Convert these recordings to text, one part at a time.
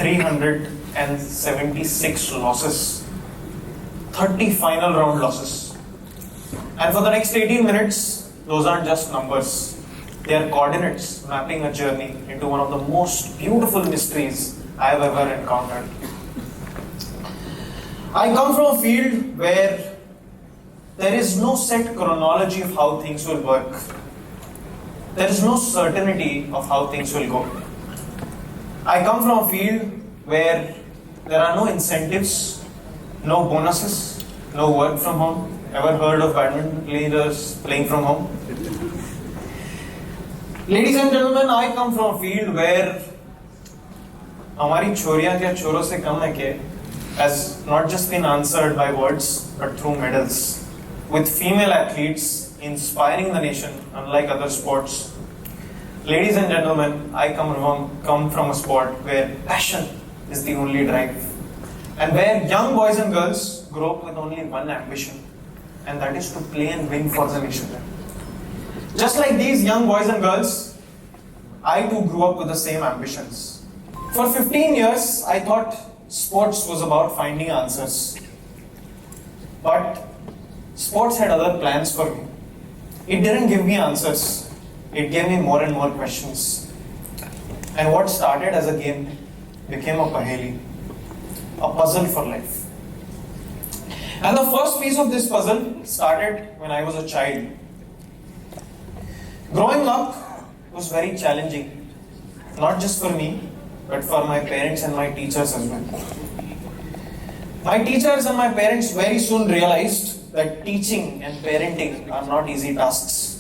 376 losses, 30 final round losses. And for the next 18 minutes, those aren't just numbers. They are coordinates mapping a journey into one of the most beautiful mysteries I have ever encountered. I come from a field where there is no set chronology of how things will work. There is no certainty of how things will go. I come from a field where there are no incentives, no bonuses, no work from home. Ever heard of badminton players playing from home? Ladies and gentlemen, I come from a field where हमारी छोरियां क्या छोरों से कम है के has not just been answered by words but through medals, with female athletes inspiring the nation unlike other sports. Ladies and gentlemen, I come from a sport where passion is the only drive, and where young boys and girls grow up with only one ambition, and that is to play and win for the nation. Just like these young boys and girls, I too grew up with the same ambitions. For 15 years, I thought sports was about finding answers. But sports had other plans for me. It didn't give me answers. It gave me more and more questions. And what started as a game became a Paheli, a puzzle for life. And the first piece of this puzzle started when I was a child. Growing up was very challenging, not just for me, but for my parents and my teachers as well. My teachers and my parents very soon realized that teaching and parenting are not easy tasks.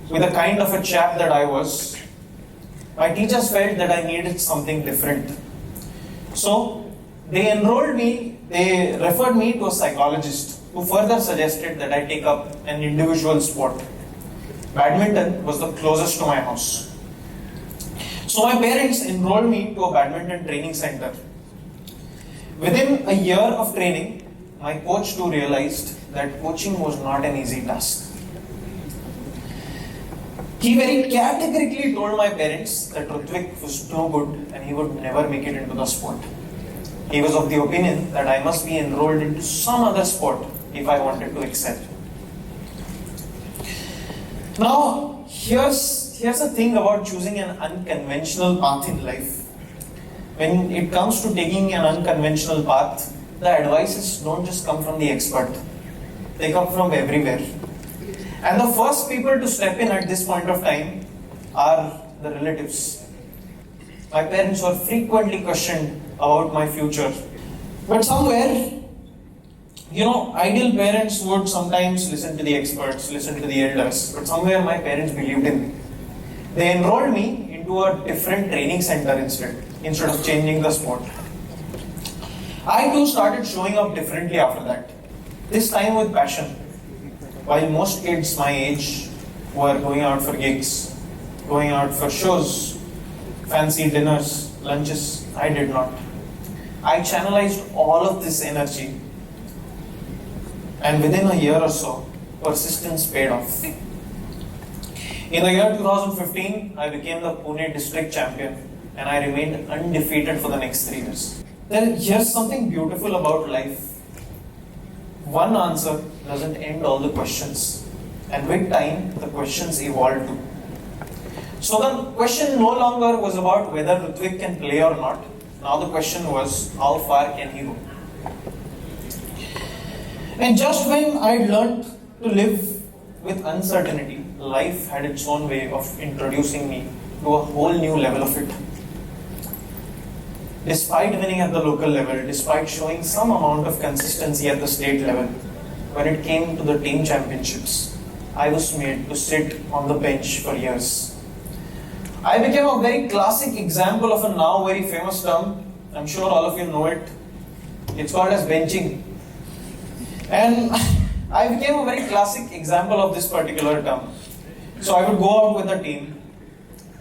With the kind of a chap that I was, my teachers felt that I needed something different. So they referred me to a psychologist who further suggested that I take up an individual sport. Badminton was the closest to my house. So my parents enrolled me to a badminton training center. Within a year of training, my coach too realized that coaching was not an easy task. He very categorically told my parents that Hruitvik was no good and he would never make it into the sport. He was of the opinion that I must be enrolled into some other sport if I wanted to excel. Now, here's the thing about choosing an unconventional path in life. When it comes to taking an unconventional path, the advices don't just come from the expert. They come from everywhere. And the first people to step in at this point of time are the relatives. My parents were frequently questioned about my future. But somewhere, ideal parents would sometimes listen to the experts, listen to the elders. But somewhere my parents believed in me. They enrolled me into a different training center instead of changing the sport. I too started showing up differently after that. This time with passion. While most kids my age were going out for gigs, going out for shows, fancy dinners, lunches, I did not. I channelized all of this energy, and within a year or so, persistence paid off. In the year 2015, I became the Pune district champion, and I remained undefeated for the next 3 years. Then here's something beautiful about life. One answer doesn't end all the questions, and with time, the questions evolve too. So the question no longer was about whether Hruitvik can play or not. Now the question was, how far can he go? And just when I'd learned to live with uncertainty, life had its own way of introducing me to a whole new level of it. Despite winning at the local level, despite showing some amount of consistency at the state level, when it came to the team championships, I was made to sit on the bench for years. I became a very classic example of a now very famous term. I'm sure all of you know it. It's called as benching. And I became a very classic example of this particular term. So I would go out with a team.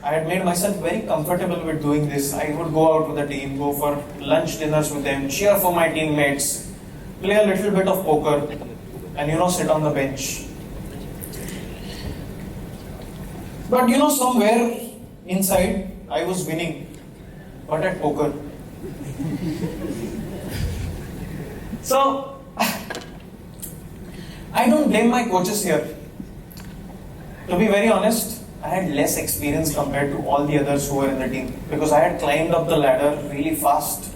I had made myself very comfortable with doing this. I would go out with the team, go for lunch dinners with them, cheer for my teammates, play a little bit of poker, and sit on the bench. But somewhere inside I was winning, but at poker. So, I don't blame my coaches here. To be very honest, I had less experience compared to all the others who were in the team because I had climbed up the ladder really fast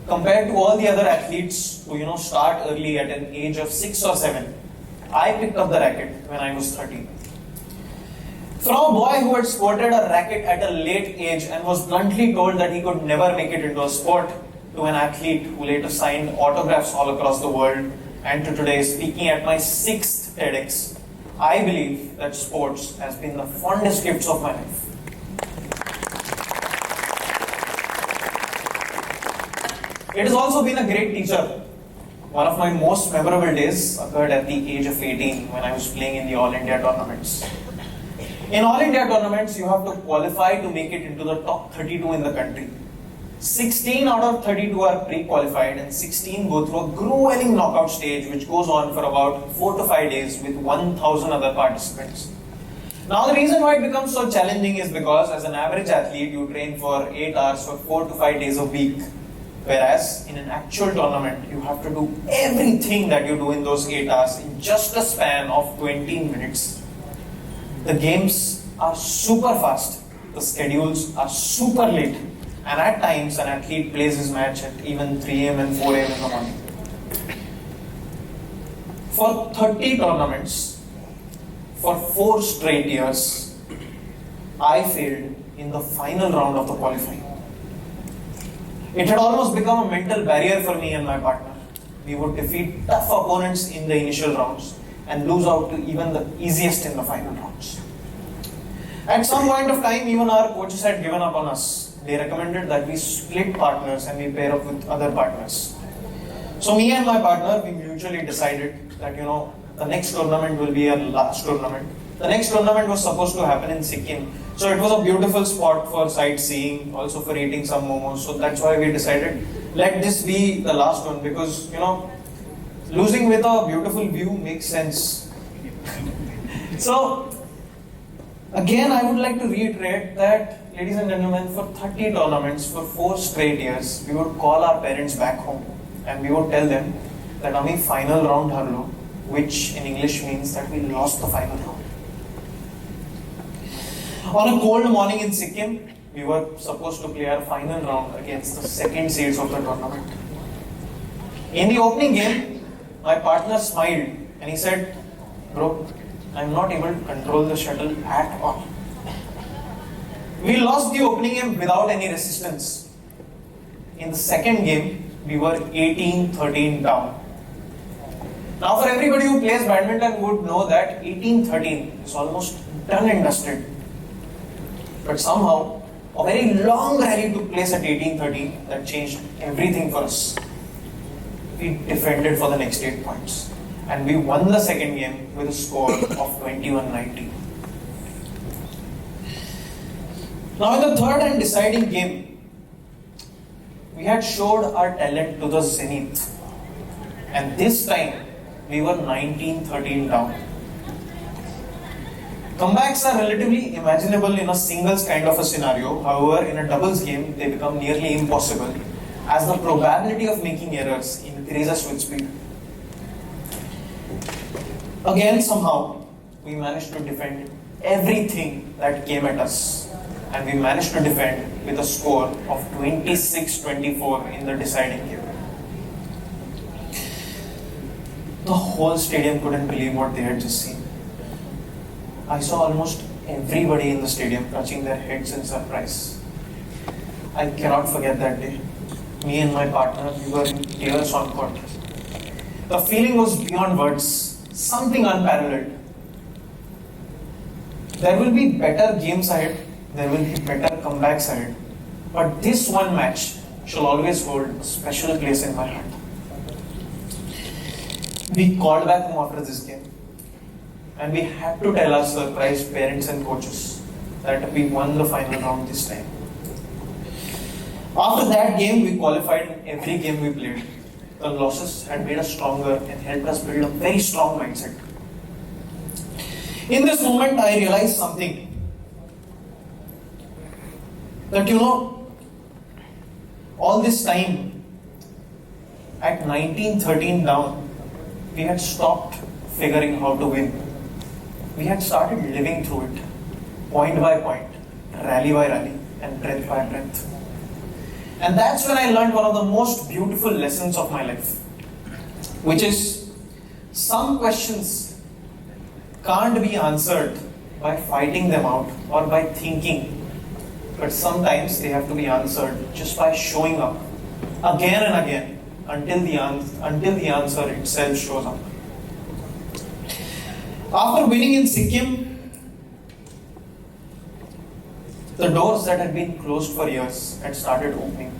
compared to all the other athletes who start early at an age of 6 or 7. I picked up the racket when I was 13. From a boy who had sported a racket at a late age and was bluntly told that he could never make it into a sport, to an athlete who later signed autographs all across the world, and to today speaking at my 6th TEDx, I believe that sports has been the fondest gifts of my life. It has also been a great teacher. One of my most memorable days occurred at the age of 18 when I was playing in the All India tournaments. In All India tournaments, you have to qualify to make it into the top 32 in the country. 16 out of 32 are pre-qualified and 16 go through a grueling knockout stage which goes on for about 4 to 5 days with 1,000 other participants. Now the reason why it becomes so challenging is because as an average athlete, you train for 8 hours for 4 to 5 days a week. Whereas in an actual tournament, you have to do everything that you do in those 8 hours in just a span of 20 minutes. The games are super fast, the schedules are super late, and at times an athlete plays his match at even 3 am and 4 am in the morning. For 30 tournaments, for 4 straight years, I failed in the final round of the qualifying. It had almost become a mental barrier for me and my partner. We would defeat tough opponents in the initial rounds and lose out to even the easiest in the final rounds. At some point of time, even our coaches had given up on us. They recommended that we split partners and we pair up with other partners. So me and my partner, we mutually decided that the next tournament will be our last tournament. The next tournament was supposed to happen in Sikkim. So it was a beautiful spot for sightseeing, also for eating some momos. So that's why we decided, let this be the last one because, losing with a beautiful view makes sense. So, again, I would like to reiterate that, ladies and gentlemen, for 30 tournaments, for 4 straight years, we would call our parents back home and we would tell them that we final round harlo, which in English means that we lost the final round. On a cold morning in Sikkim, we were supposed to play our final round against the second seeds of the tournament. In the opening game, my partner smiled and he said, "Bro, I'm not able to control the shuttle at all." We lost the opening game without any resistance. In the second game, we were 18-13 down. Now for everybody who plays badminton would know that 18-13 is almost done and dusted. But somehow, a very long rally took place at 18-13 that changed everything for us. We defended for the next 8 points. And we won the second game with a score of 21-19. Now in the third and deciding game, we had showed our talent to the zenith. And this time, we were 19-13 down. Comebacks are relatively imaginable in a singles kind of a scenario. However, in a doubles game, they become nearly impossible as the probability of making errors increases with speed. Again, somehow, we managed to defend everything that came at us. And we managed to defend with a score of 26-24 in the deciding game. The whole stadium couldn't believe what they had just seen. I saw almost everybody in the stadium touching their heads in surprise. I cannot forget that day. Me and my partner, we were in tears on court. The feeling was beyond words, something unparalleled. There will be better games ahead, there will be better comebacks ahead, but this one match shall always hold a special place in my heart. We called back home after this game. And we had to tell our surprised parents and coaches that we won the final round this time. After that game, we qualified in every game we played. The losses had made us stronger and helped us build a very strong mindset. In this moment, I realized something. That All this time, at 19-13 down, we had stopped figuring how to win. We had started living through it, point by point, rally by rally, and breath by breath. And that's when I learned one of the most beautiful lessons of my life, which is some questions can't be answered by fighting them out or by thinking, but sometimes they have to be answered just by showing up again and again until the answer itself shows up. After winning in Sikkim, the doors that had been closed for years had started opening.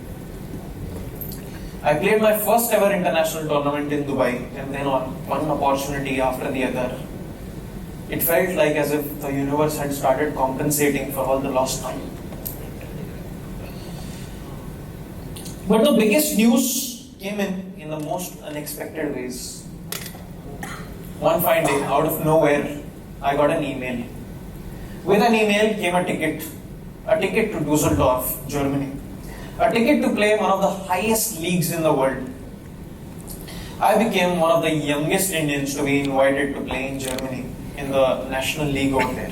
I played my first ever international tournament in Dubai, and then on one opportunity after the other, it felt like as if the universe had started compensating for all the lost time. But the biggest news came in the most unexpected ways. One fine day, out of nowhere, I got an email. With an email came a ticket to Düsseldorf, Germany. A ticket to play one of the highest leagues in the world. I became one of the youngest Indians to be invited to play in Germany in the national league over there.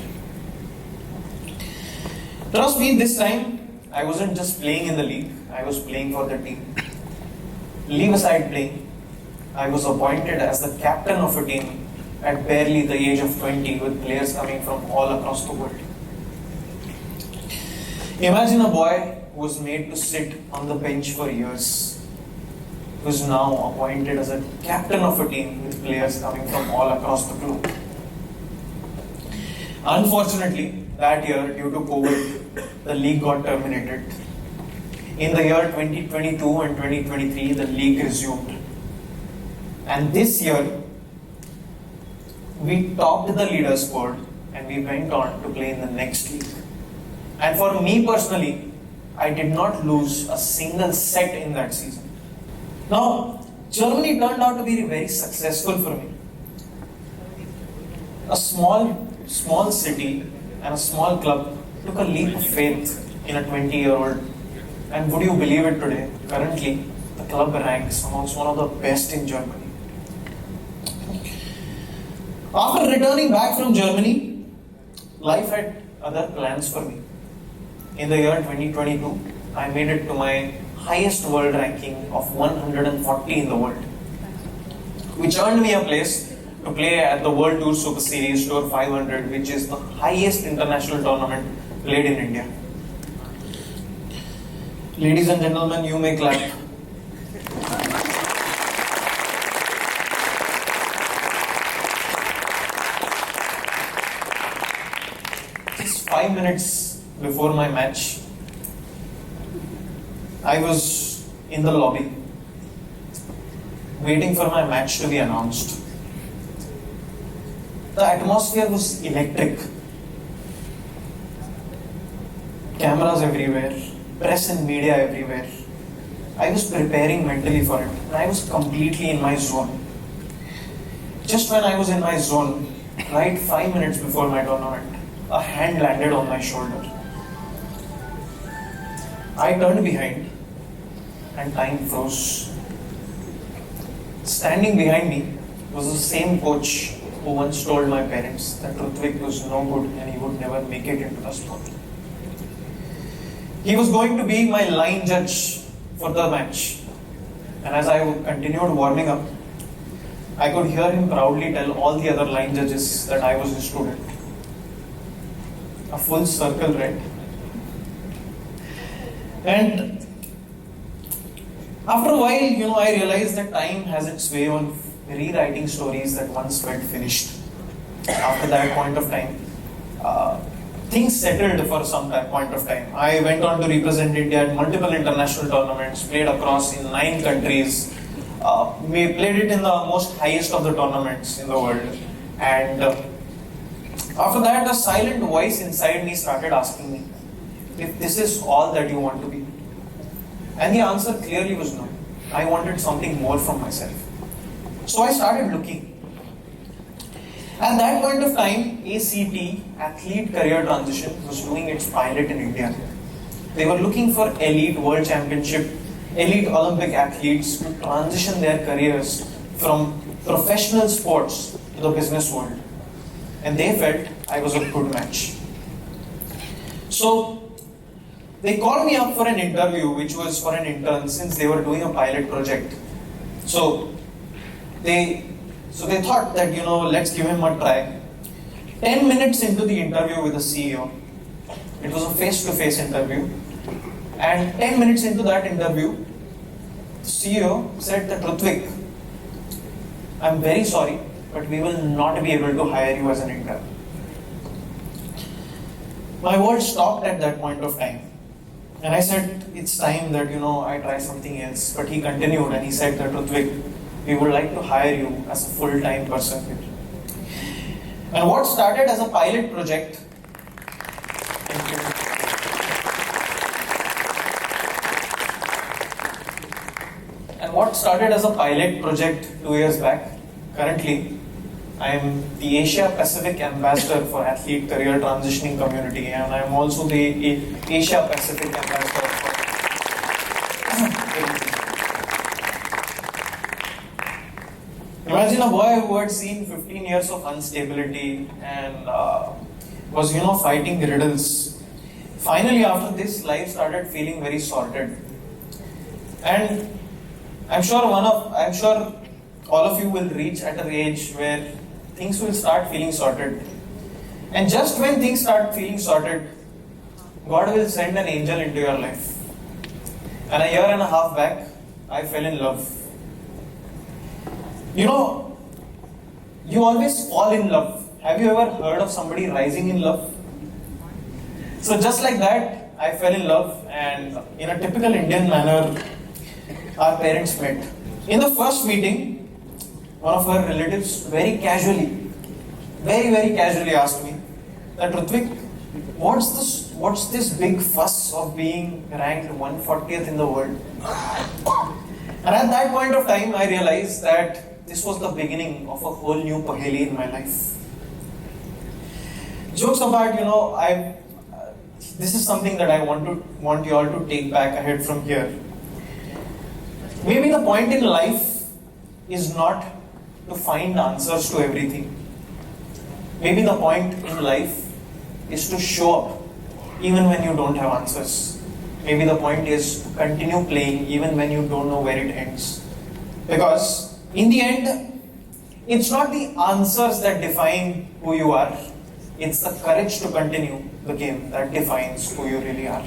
Trust me, this time I wasn't just playing in the league, I was playing for the team. Leave aside playing, I was appointed as the captain of a team at barely the age of 20 with players coming from all across the world. Imagine a boy who was made to sit on the bench for years, who is now appointed as a captain of a team with players coming from all across the globe. Unfortunately, that year, due to COVID, the league got terminated. In the year 2022 and 2023, the league resumed. And this year, we topped the leaders board and we went on to play in the next league. And for me personally, I did not lose a single set in that season. Now, Germany turned out to be very successful for me. A small city and a small club took a leap of faith in a 20-year-old. And would you believe it today, currently, the club ranks amongst one of the best in Germany. After returning back from Germany, life had other plans for me. In the year 2022, I made it to my highest world ranking of 140 in the world, which earned me a place to play at the World Tour Super Series Tour 500, which is the highest international tournament played in India. Ladies and gentlemen, you may clap. Just 5 minutes before my match, I was in the lobby waiting for my match to be announced. The atmosphere was electric. Cameras everywhere, press and media everywhere. I was preparing mentally for it and I was completely in my zone. Just when I was in my zone, right 5 minutes before my tournament, a hand landed on my shoulder. I turned behind and time froze. Standing behind me was the same coach who once told my parents that Hruitvik was no good and he would never make it into the sport. He was going to be my line judge for the match. And as I continued warming up, I could hear him proudly tell all the other line judges that I was his student. A full circle, right? And after a while, I realized that time has its way of rewriting stories that once felt finished. After that point of time, things settled for some point of time. I went on to represent India at multiple international tournaments, played across in 9 countries. We played it in the most highest of the tournaments in the world. And after that, a silent voice inside me started asking me if this is all that you want to be. And the answer clearly was no. I wanted something more from myself. So I started looking. At that point of time, ACT, Athlete Career Transition, was doing its pilot in India. They were looking for elite world championship elite Olympic athletes to transition their careers from professional sports to the business world. And they felt I was a good match. So they called me up for an interview, which was for an intern, since they were doing a pilot project. So they thought that, let's give him a try. 10 minutes into the interview with the CEO, it was a face-to-face interview, and 10 minutes into that interview, the CEO said that, Hruitvik, I'm very sorry, but we will not be able to hire you as an intern. My world stopped at that point of time. And I said, it's time that, I try something else. But he continued and he said that, Hruitvik, we would like to hire you as a full-time person here. And what started as a pilot project, what started as a pilot project 2 years back, currently I am the Asia Pacific Ambassador for Athlete Career Transitioning Community, and I am also the Asia Pacific Ambassador for Imagine a boy who had seen 15 years of instability and was, fighting riddles. Finally, after this, life started feeling very sorted. And I'm sure all of you will reach at an age where things will start feeling sorted. And just when things start feeling sorted, God will send an angel into your life. And a year and a half back, I fell in love. You always fall in love. Have you ever heard of somebody rising in love? So just like that, I fell in love, and in a typical Indian manner, our parents met. In the first meeting, one of her relatives very casually asked me that, Hruitvik, what's this big fuss of being ranked 140th in the world? And at that point of time, I realized that this was the beginning of a whole new Paheli in my life. Jokes apart, this is something that I want you all to take back ahead from here. Maybe the point in life is not to find answers to everything. Maybe the point in life is to show up even when you don't have answers. Maybe the point is to continue playing even when you don't know where it ends. Because in the end, it's not the answers that define who you are. It's the courage to continue the game that defines who you really are.